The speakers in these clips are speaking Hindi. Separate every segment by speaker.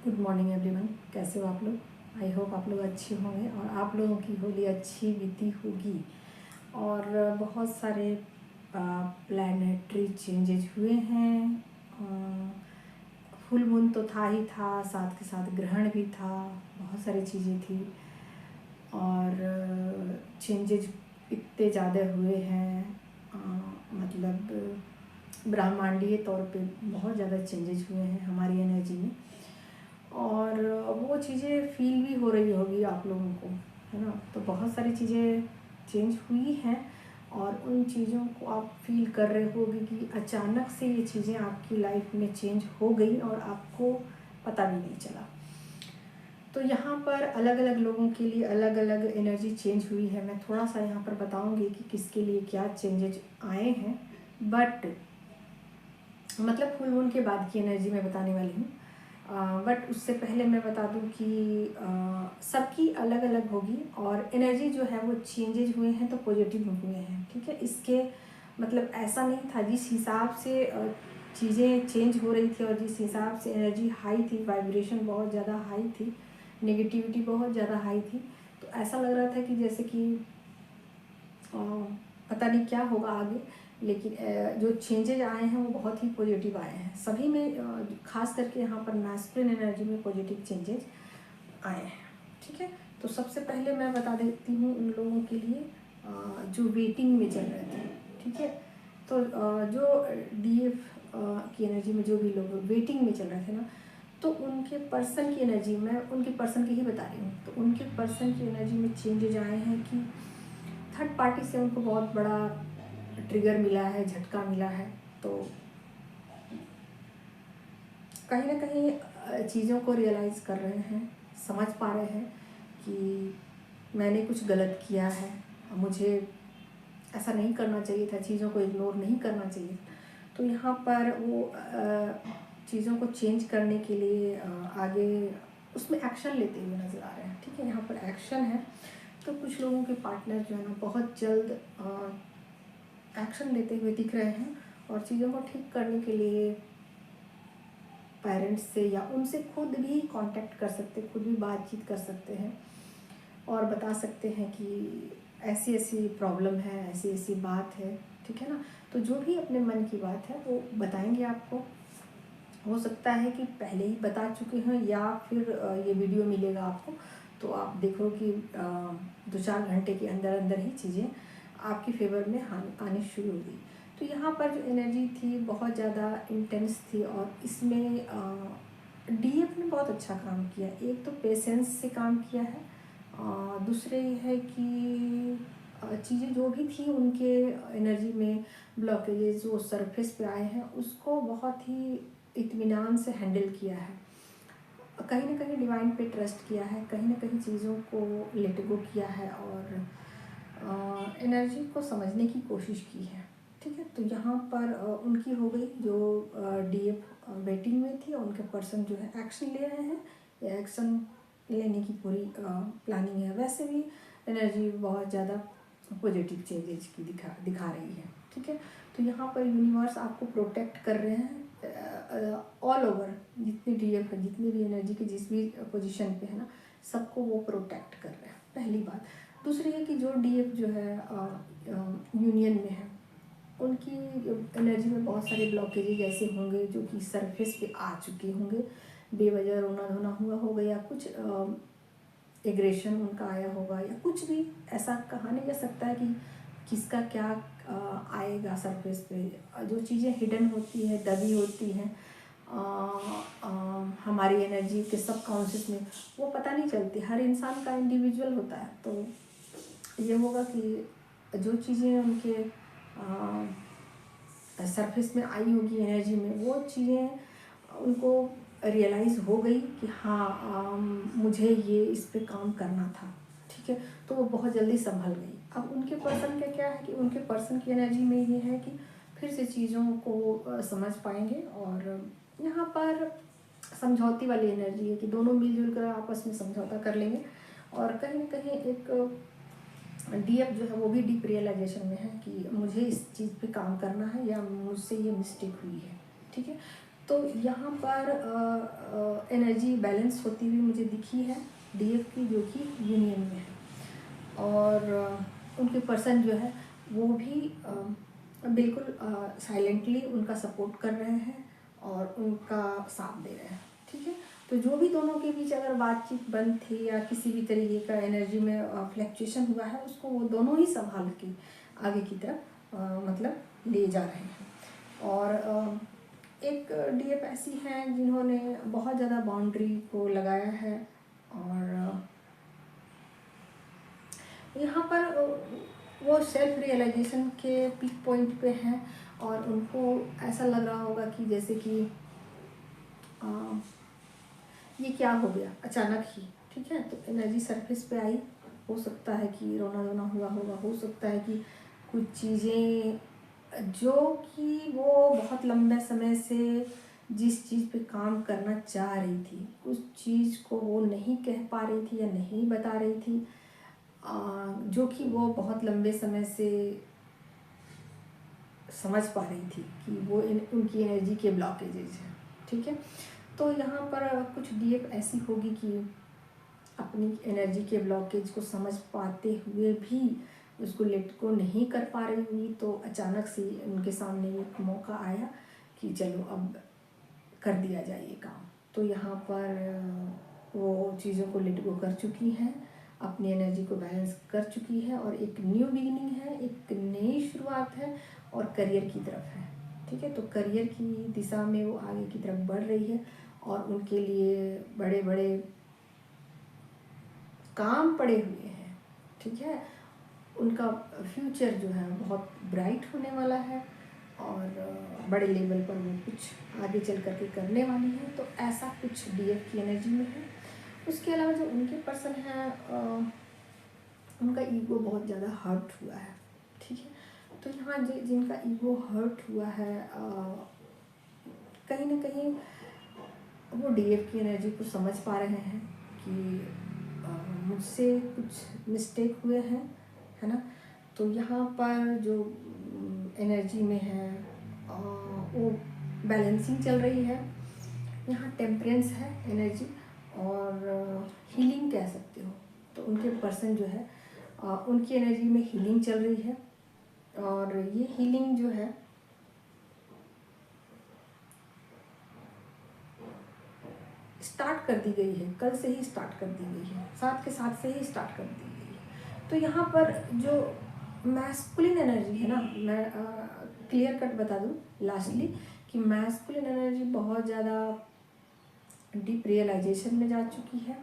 Speaker 1: Good morning everyone. कैसे हो आप लोग? आई होप आप लोग अच्छे होंगे और आप लोगों की होली अच्छी बीती होगी। और बहुत सारे प्लैनेटरी चेंजेज हुए हैं। फुल मून तो था ही था, साथ के साथ ग्रहण भी था, बहुत सारी चीज़ें थी और चेंजेज इतने ज़्यादा हुए हैं। मतलब ब्रह्मांडीय तौर पे बहुत ज़्यादा चेंजेज हुए हैं हमारी एनर्जी में, और वो चीज़ें फील भी हो रही होगी आप लोगों को, है ना। तो बहुत सारी चीज़ें चेंज हुई हैं और उन चीज़ों को आप फील कर रहे होगे कि अचानक से ये चीज़ें आपकी लाइफ में चेंज हो गई और आपको पता भी नहीं चला। तो यहाँ पर अलग अलग लोगों के लिए अलग अलग एनर्जी चेंज हुई है। मैं थोड़ा सा यहाँ पर बताऊँगी कि किसके लिए क्या चेंजेज आए हैं, बट मतलब फुल मून के बाद की एनर्जी मैं बताने वाली हूँ। बट उससे पहले मैं बता दूं कि सबकी अलग अलग होगी और एनर्जी जो है वो चेंजेज हुए हैं तो पॉजिटिव हुए हैं, ठीक है। इसके मतलब ऐसा नहीं था, जिस हिसाब से चीज़ें चेंज हो रही थी और जिस हिसाब से एनर्जी हाई थी, वाइब्रेशन बहुत ज़्यादा हाई थी, नेगेटिविटी बहुत ज़्यादा हाई थी, तो ऐसा लग रहा था कि जैसे कि पता नहीं क्या होगा आगे। लेकिन जो चेंजेज आए हैं वो बहुत ही पॉजिटिव आए हैं सभी में, खास करके यहाँ पर मैस्कुलिन एनर्जी में पॉजिटिव चेंजेज आए हैं, ठीक है। तो सबसे पहले मैं बता देती हूँ उन लोगों के लिए जो वेटिंग में चल रहे थे, ठीक है। तो जो डीएफ की एनर्जी में जो भी लोग वेटिंग में चल रहे थे ना, तो उनके पर्सन की एनर्जी, मैं उनके पर्सन की ही बता रही हूँ, तो उनके पर्सन की एनर्जी में चेंजेज आए हैं कि थर्ड पार्टी से उनको बहुत बड़ा ट्रिगर मिला है, झटका मिला है। तो कहीं ना कहीं चीज़ों को रियलाइज़ कर रहे हैं, समझ पा रहे हैं कि मैंने कुछ गलत किया है, मुझे ऐसा नहीं करना चाहिए था, चीज़ों को इग्नोर नहीं करना चाहिए। तो यहाँ पर वो चीज़ों को चेंज करने के लिए आगे उसमें एक्शन लेते हुए नज़र आ रहे हैं, ठीक है। यहाँ पर एक्शन है, तो कुछ लोगों के पार्टनर जो है ना बहुत जल्द एक्शन लेते हुए दिख रहे हैं और चीज़ों को ठीक करने के लिए पेरेंट्स से या उनसे खुद भी कांटेक्ट कर सकते, खुद भी बातचीत कर सकते हैं और बता सकते हैं कि ऐसी ऐसी प्रॉब्लम है, ऐसी ऐसी बात है, ठीक है ना। तो जो भी अपने मन की बात है वो बताएंगे आपको। हो सकता है कि पहले ही बता चुके हैं या फिर ये वीडियो मिलेगा आपको तो आप देखो कि 2-4 घंटे के अंदर अंदर ही चीज़ें आपकी फेवर में आनी शुरू हो गई। तो यहाँ पर जो एनर्जी थी बहुत ज़्यादा इंटेंस थी और इसमें डीएफ ने बहुत अच्छा काम किया। एक तो पेशेंस से काम किया है, दूसरे ये है कि चीज़ें जो भी थी उनके एनर्जी में ब्लॉकेजेस जो सरफेस पे आए हैं उसको बहुत ही इत्मीनान से हैंडल किया है, कहीं ना कहीं डिवाइन पे ट्रस्ट किया है, कहीं ना कहीं चीज़ों को लेट गो किया है और एनर्जी को समझने की कोशिश की है, ठीक है। तो यहाँ पर उनकी हो गई जो डीएफ वेटिंग में थी, उनके पर्सन जो है एक्शन ले रहे हैं या एक्शन लेने की पूरी प्लानिंग है। वैसे भी एनर्जी बहुत ज़्यादा पॉजिटिव चेंजेज की दिखा रही है, ठीक है। तो यहाँ पर यूनिवर्स आपको प्रोटेक्ट कर रहे हैं ऑल ओवर, जितनी डीएफ है, जितनी भी एनर्जी की जिस भी पोजीशन पे है ना, सबको वो प्रोटेक्ट कर रहे हैं, पहली बात। दूसरी है कि जो डीएफ जो है यूनियन में है उनकी एनर्जी में बहुत सारे ब्लॉकेजेज ऐसे होंगे जो कि सरफेस पे आ चुके होंगे, बेवजह रोना धोना हुआ होगा या कुछ एग्रेशन उनका आया होगा या कुछ भी, ऐसा कहा नहीं जा सकता है कि किसका क्या आएगा सरफेस पे। जो चीज़ें हिडन होती हैं, दबी होती हैं हमारी एनर्जी के सब कॉन्शियस में, वो पता नहीं चलती, हर इंसान का इंडिविजुअल होता है। तो ये होगा कि जो चीज़ें उनके सरफेस में आई होगी एनर्जी में, वो चीज़ें उनको रियलाइज़ हो गई कि हाँ मुझे ये इस पे काम करना था, ठीक है। तो वो बहुत जल्दी संभल गई। अब उनके पर्सन का क्या है कि उनके पर्सन की एनर्जी में ये है कि फिर से चीज़ों को समझ पाएंगे और यहाँ पर समझौती वाली एनर्जी है कि दोनों मिलजुल कर आपस में समझौता कर लेंगे और कहीं ना कहीं एक डीएफ जो है वो भी डीप रियलाइजेशन में है कि मुझे इस चीज़ पे काम करना है या मुझसे ये मिस्टेक हुई है, ठीक है। तो यहाँ पर एनर्जी बैलेंस होती हुई मुझे दिखी है डीएफ की, जो कि यूनियन में है। और उनके पर्सन जो है वो भी बिल्कुल साइलेंटली उनका सपोर्ट कर रहे हैं और उनका साथ दे रहे हैं। ठीक है, तो जो भी दोनों के बीच अगर बातचीत बंद थी या किसी भी तरीके का एनर्जी में फ्लैक्चुएशन हुआ है, उसको वो दोनों ही संभाल के आगे की तरफ मतलब ले जा रहे हैं। और एक डीएफ ऐसी हैं जिन्होंने बहुत ज़्यादा बाउंड्री को लगाया है, और यहाँ पर वो सेल्फ रियलाइजेशन के पीक पॉइंट पे हैं, और उनको ऐसा लग रहा होगा कि जैसे कि ये क्या हो गया अचानक ही। ठीक है, तो एनर्जी सरफेस पे आई, हो सकता है कि रोना धोना हुआ होगा, हो सकता है कि कुछ चीज़ें जो कि वो बहुत लंबे समय से जिस चीज़ पे काम करना चाह रही थी, उस चीज़ को वो नहीं कह पा रही थी या नहीं बता रही थी, जो कि वो बहुत लंबे समय से समझ पा रही थी कि वो उनकी एनर्जी के ब्लॉकेजेज हैं। ठीक है, तो यहाँ पर कुछ डीएफ ऐसी होगी कि अपनी एनर्जी के ब्लॉकेज को समझ पाते हुए भी उसको लेट को नहीं कर पा रही हुई, तो अचानक से उनके सामने एक मौका आया कि चलो अब कर दिया जाए ये काम। तो यहाँ पर वो चीज़ों को लेट गो कर चुकी हैं, अपनी एनर्जी को बैलेंस कर चुकी है, और एक न्यू बिगिनिंग है, एक नई शुरुआत है, और करियर की तरफ है। ठीक है, तो करियर की दिशा में वो आगे की तरफ बढ़ रही है, और उनके लिए बड़े बड़े काम पड़े हुए हैं। ठीक है, उनका फ्यूचर जो है बहुत ब्राइट होने वाला है, और बड़े लेवल पर वो कुछ आगे चल करके करने वाली है। तो ऐसा कुछ डीएफ की एनर्जी में है। उसके अलावा जो उनके पर्सन हैं, उनका ईगो बहुत ज़्यादा हर्ट हुआ है। ठीक है, तो यहाँ जिनका ईगो हर्ट हुआ है, कहीं ना कहीं वो डीएफ की एनर्जी को समझ पा रहे हैं कि मुझसे कुछ मिस्टेक हुए हैं, है ना। तो यहाँ पर जो एनर्जी में है वो बैलेंसिंग चल रही है। यहाँ टेम्परेंस है एनर्जी, और हीलिंग कह सकते हो। तो उनके पर्सन जो है उनकी एनर्जी में हीलिंग चल रही है, और ये हीलिंग जो है स्टार्ट कर दी गई है, कल से ही स्टार्ट कर दी गई है, साथ के साथ से ही स्टार्ट कर दी गई है। तो यहाँ पर जो मैस्कुलिन एनर्जी है ना, मैं क्लियर कट बता दूँ लास्टली कि मैस्कुलिन एनर्जी बहुत ज़्यादा डीप रियलाइजेशन में जा चुकी है,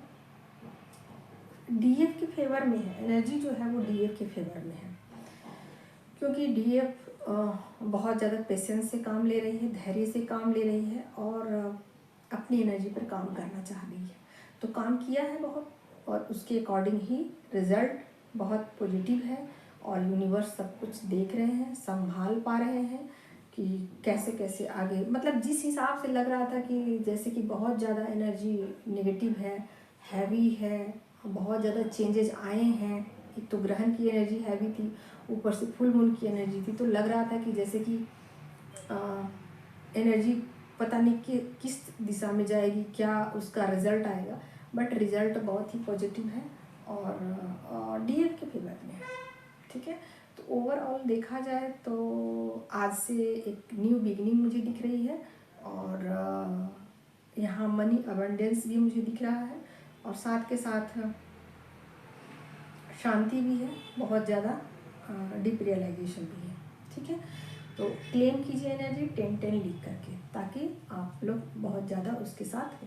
Speaker 1: डीएफ के फेवर में है। एनर्जी जो है वो डीएफ के फेवर में है, क्योंकि डीएफ बहुत ज़्यादा पेशेंस से काम ले रही है, धैर्य से काम ले रही है, और अपनी एनर्जी पर काम करना चाह रही है। तो काम किया है बहुत, और उसके अकॉर्डिंग ही रिज़ल्ट बहुत पॉजिटिव है, और यूनिवर्स सब कुछ देख रहे हैं, संभाल पा रहे हैं कि कैसे कैसे आगे, मतलब जिस हिसाब से लग रहा था कि जैसे कि बहुत ज़्यादा एनर्जी नेगेटिव है, हैवी है, बहुत ज़्यादा चेंजेस आए हैं। एक तो ग्रहण की एनर्जी हैवी थी, ऊपर से फुल मून की एनर्जी थी, तो लग रहा था कि जैसे कि एनर्जी पता नहीं कि किस दिशा में जाएगी, क्या उसका रिज़ल्ट आएगा, बट रिज़ल्ट बहुत ही पॉजिटिव है, और डीएफ के फेवर में है। ठीक है, तो ओवरऑल देखा जाए तो आज से एक न्यू बिगिनिंग मुझे दिख रही है, और यहाँ मनी अबंडेंस भी मुझे दिख रहा है, और साथ के साथ शांति भी है, बहुत ज़्यादा डीप रियलाइजेशन भी है। ठीक है, तो क्लेम कीजिए एनर्जी 10-10 लिख करके, ताकि आप लोग बहुत ज़्यादा उसके साथ